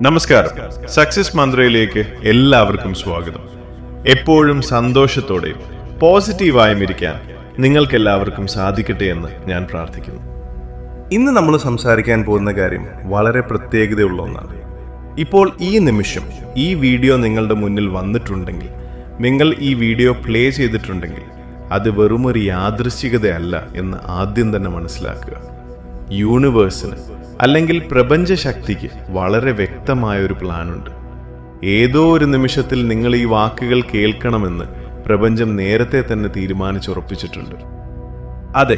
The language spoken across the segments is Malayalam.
നമസ്കാരം. സക്സസ് മന്ത്രയിലേക്ക് എല്ലാവർക്കും സ്വാഗതം. എപ്പോഴും സന്തോഷത്തോടെയും പോസിറ്റീവായും ഇരിക്കാൻ നിങ്ങൾക്കെല്ലാവർക്കും സാധിക്കട്ടെ എന്ന് ഞാൻ പ്രാർത്ഥിക്കുന്നു. ഇന്ന് നമ്മൾ സംസാരിക്കാൻ പോകുന്ന കാര്യം വളരെ പ്രത്യേകതയുള്ള ഒന്നാണ്. ഇപ്പോൾ ഈ നിമിഷം ഈ വീഡിയോ നിങ്ങളുടെ മുന്നിൽ വന്നിട്ടുണ്ടെങ്കിൽ, നിങ്ങൾ ഈ വീഡിയോ പ്ലേ ചെയ്തിട്ടുണ്ടെങ്കിൽ, അത് വെറുമൊരു യാദൃശ്ചികതയല്ല എന്ന് ആദ്യം തന്നെ മനസ്സിലാക്കുക. യൂണിവേഴ്സിന് അല്ലെങ്കിൽ പ്രപഞ്ചശക്തിക്ക് വളരെ വ്യക്തമായൊരു പ്ലാനുണ്ട്. ഏതോ ഒരു നിമിഷത്തിൽ നിങ്ങൾ ഈ വാക്കുകൾ കേൾക്കണമെന്ന് പ്രപഞ്ചം നേരത്തെ തന്നെ തീരുമാനിച്ചുറപ്പിച്ചിട്ടുണ്ട്. അതെ,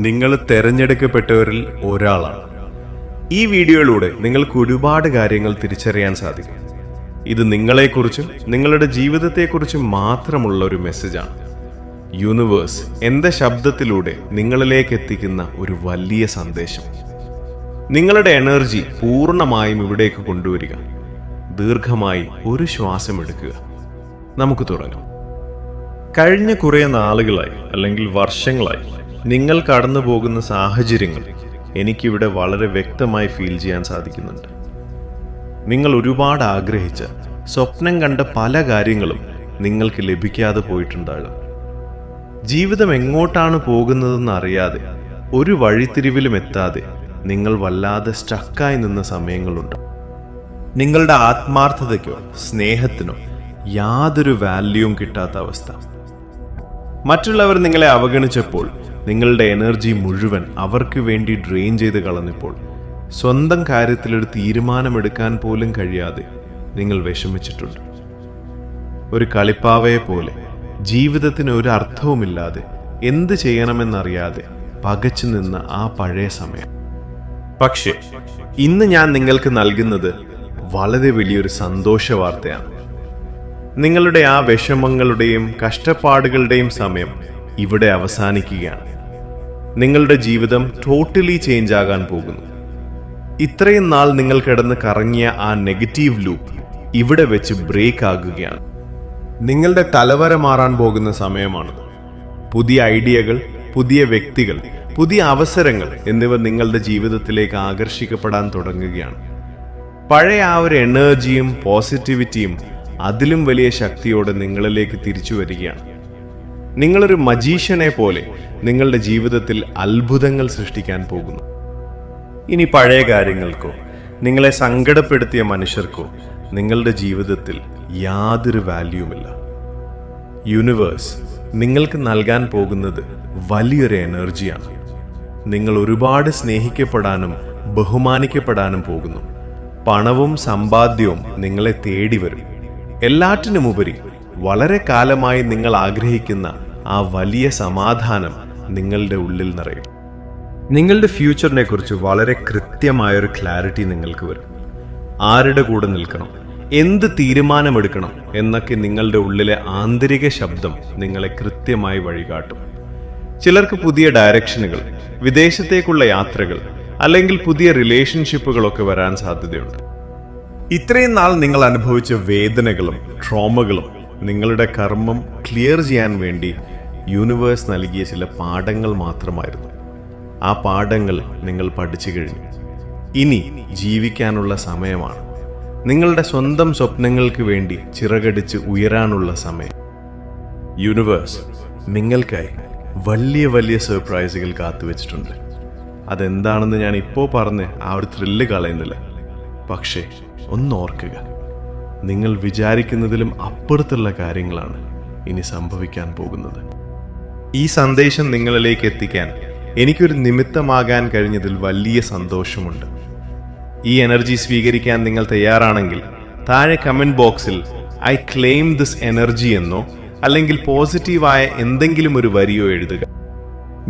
നിങ്ങൾ തെരഞ്ഞെടുക്കപ്പെട്ടവരിൽ ഒരാളാണ്. ഈ വീഡിയോയിലൂടെ നിങ്ങൾക്ക് ഒരുപാട് കാര്യങ്ങൾ തിരിച്ചറിയാൻ സാധിക്കും. ഇത് നിങ്ങളെക്കുറിച്ചും നിങ്ങളുടെ ജീവിതത്തെക്കുറിച്ചും മാത്രമുള്ള ഒരു മെസ്സേജാണ്. യൂണിവേഴ്സ് എന്റെ ശബ്ദത്തിലൂടെ നിങ്ങളിലേക്ക് എത്തിക്കുന്ന ഒരു വലിയ സന്ദേശം. നിങ്ങളുടെ എനർജി പൂർണ്ണമായും ഇവിടേക്ക് കൊണ്ടുവരിക. ദീർഘമായി ഒരു ശ്വാസം എടുക്കുക. നമുക്ക് തുടങ്ങാം. കഴിഞ്ഞ കുറേ നാളുകളായി അല്ലെങ്കിൽ വർഷങ്ങളായി നിങ്ങൾ കടന്നു പോകുന്ന സാഹചര്യങ്ങൾ എനിക്കിവിടെ വളരെ വ്യക്തമായി ഫീൽ ചെയ്യാൻ സാധിക്കുന്നുണ്ട്. നിങ്ങൾ ഒരുപാട് ആഗ്രഹിച്ച, സ്വപ്നം കണ്ട പല കാര്യങ്ങളും നിങ്ങൾക്ക് ലഭിക്കാതെ പോയിട്ടുണ്ടാകും. ജീവിതം എങ്ങോട്ടാണ് പോകുന്നതെന്ന് അറിയാതെ, ഒരു വഴിത്തിരിവിലും എത്താതെ നിങ്ങൾ വല്ലാതെ സ്റ്റക്കായി നിന്ന സമയങ്ങളുണ്ട്. നിങ്ങളുടെ ആത്മാർത്ഥതയ്ക്കോ സ്നേഹത്തിനോ യാതൊരു വാല്യൂവും കിട്ടാത്ത അവസ്ഥ. മറ്റുള്ളവർ നിങ്ങളെ അവഗണിച്ചപ്പോൾ, നിങ്ങളുടെ എനർജി മുഴുവൻ അവർക്ക് വേണ്ടി ഡ്രെയിൻ ചെയ്ത് കളഞ്ഞപ്പോൾ, സ്വന്തം കാര്യത്തിലൊരു തീരുമാനമെടുക്കാൻ പോലും കഴിയാതെ നിങ്ങൾ വിഷമിച്ചിട്ടുണ്ട്. ഒരു കളിപ്പാവയെ പോലെ ജീവിതത്തിന് ഒരു അർത്ഥവുമില്ലാതെ, എന്ത് ചെയ്യണമെന്നറിയാതെ പകച്ചു നിന്ന ആ പഴയ സമയം. പക്ഷേ ഇന്ന് ഞാൻ നിങ്ങൾക്ക് നൽകുന്നത് വളരെ വലിയൊരു സന്തോഷ വാർത്തയാണ്. നിങ്ങളുടെ ആ വിഷമങ്ങളുടെയും കഷ്ടപ്പാടുകളുടെയും സമയം ഇവിടെ അവസാനിക്കുകയാണ്. നിങ്ങളുടെ ജീവിതം ടോട്ടലി ചേഞ്ച് ആകാൻ പോകുന്നു. ഇത്രയും നാൾ നിങ്ങൾ കിടന്ന് കറങ്ങിയ ആ നെഗറ്റീവ് ലൂപ്പ് ഇവിടെ വെച്ച് ബ്രേക്ക് ആകുകയാണ്. നിങ്ങളുടെ തലവര മാറാൻ പോകുന്ന സമയമാണത്. പുതിയ ഐഡിയകൾ, പുതിയ വ്യക്തികൾ, പുതിയ അവസരങ്ങൾ എന്നിവ നിങ്ങളുടെ ജീവിതത്തിലേക്ക് ആകർഷിക്കപ്പെടാൻ തുടങ്ങുകയാണ്. പഴയ ആ ഒരു എനർജിയും പോസിറ്റിവിറ്റിയും അതിലും വലിയ ശക്തിയോടെ നിങ്ങളിലേക്ക് തിരിച്ചു വരികയാണ്. നിങ്ങളൊരു മജീഷ്യനെ പോലെ നിങ്ങളുടെ ജീവിതത്തിൽ അത്ഭുതങ്ങൾ സൃഷ്ടിക്കാൻ പോകുന്നു. ഇനി പഴയ കാര്യങ്ങൾക്കോ നിങ്ങളെ സങ്കടപ്പെടുത്തിയ മനുഷ്യർക്കോ നിങ്ങളുടെ ജീവിതത്തിൽ യാതൊരു വാല്യൂമില്ല. യൂണിവേഴ്സ് നിങ്ങൾക്ക് നൽകാൻ പോകുന്നത് വലിയൊരു എനർജിയാണ്. നിങ്ങൾ ഒരുപാട് സ്നേഹിക്കപ്പെടാനും ബഹുമാനിക്കപ്പെടാനും പോകുന്നു. പണവും സമ്പാദ്യവും നിങ്ങളെ തേടി വരും. എല്ലാറ്റിനുമുപരി വളരെ കാലമായി നിങ്ങൾ ആഗ്രഹിക്കുന്ന ആ വലിയ സമാധാനം നിങ്ങളുടെ ഉള്ളിൽ നിറയും. നിങ്ങളുടെ ഫ്യൂച്ചറിനെ കുറിച്ച് വളരെ കൃത്യമായൊരു ക്ലാരിറ്റി നിങ്ങൾക്ക് വരും. ആരുടെ കൂടെ നിൽക്കണം, എന്ത് തീരുമാനമെടുക്കണം എന്നൊക്കെ നിങ്ങളുടെ ഉള്ളിലെ ആന്തരിക ശബ്ദം നിങ്ങളെ കൃത്യമായി വഴികാട്ടും. ചിലർക്ക് പുതിയ ഡയറക്ഷനുകൾ, വിദേശത്തേക്കുള്ള യാത്രകൾ, അല്ലെങ്കിൽ പുതിയ റിലേഷൻഷിപ്പുകളൊക്കെ വരാൻ സാധ്യതയുണ്ട്. ഇത്രയും നാൾ നിങ്ങൾ അനുഭവിച്ച വേദനകളും ട്രോമകളും നിങ്ങളുടെ കർമ്മം ക്ലിയർ ചെയ്യാൻ വേണ്ടി യൂണിവേഴ്സ് നൽകിയ ചില പാഠങ്ങൾ മാത്രമായിരുന്നു. ആ പാഠങ്ങൾ നിങ്ങൾ പഠിച്ചു കഴിഞ്ഞു. ഇനി ജീവിക്കാനുള്ള സമയമാണ്. നിങ്ങളുടെ സ്വന്തം സ്വപ്നങ്ങൾക്ക് വേണ്ടി ചിറകടിച്ച് ഉയരാനുള്ള സമയം. യൂണിവേഴ്സ് നിങ്ങൾക്കായി വലിയ വലിയ സർപ്രൈസുകൾ കാത്തുവെച്ചിട്ടുണ്ട്. അതെന്താണെന്ന് ഞാൻ ഇപ്പോൾ പറഞ്ഞ് ആ ഒരു ത്രില്ല് കളയുന്നില്ല. പക്ഷേ ഒന്നോർക്കുക, നിങ്ങൾ വിചാരിക്കുന്നതിലും അപ്പുറത്തുള്ള കാര്യങ്ങളാണ് ഇനി സംഭവിക്കാൻ പോകുന്നത്. ഈ സന്ദേശം നിങ്ങളിലേക്ക് എത്തിക്കാൻ എനിക്കൊരു നിമിത്തമാകാൻ കഴിഞ്ഞതിൽ വലിയ സന്തോഷമുണ്ട്. ഈ എനർജി സ്വീകരിക്കാൻ നിങ്ങൾ തയ്യാറാണെങ്കിൽ താഴെ കമന്റ് ബോക്സിൽ ഐ ക്ലെയിം ദിസ് എനർജി എന്നോ അല്ലെങ്കിൽ പോസിറ്റീവായ എന്തെങ്കിലും ഒരു വരിയോ എഴുതുക.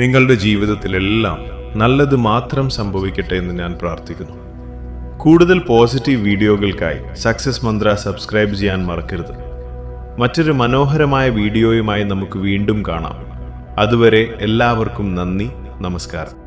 നിങ്ങളുടെ ജീവിതത്തിലെല്ലാം നല്ലത് മാത്രം സംഭവിക്കട്ടെ എന്ന് ഞാൻ പ്രാർത്ഥിക്കുന്നു. കൂടുതൽ പോസിറ്റീവ് വീഡിയോകൾക്കായി സക്സസ് മന്ത്ര സബ്സ്ക്രൈബ് ചെയ്യാൻ മറക്കരുത്. മറ്റൊരു മനോഹരമായ വീഡിയോയുമായി നമുക്ക് വീണ്ടും കാണാം. അതുവരെ എല്ലാവർക്കും നന്ദി, നമസ്കാരം.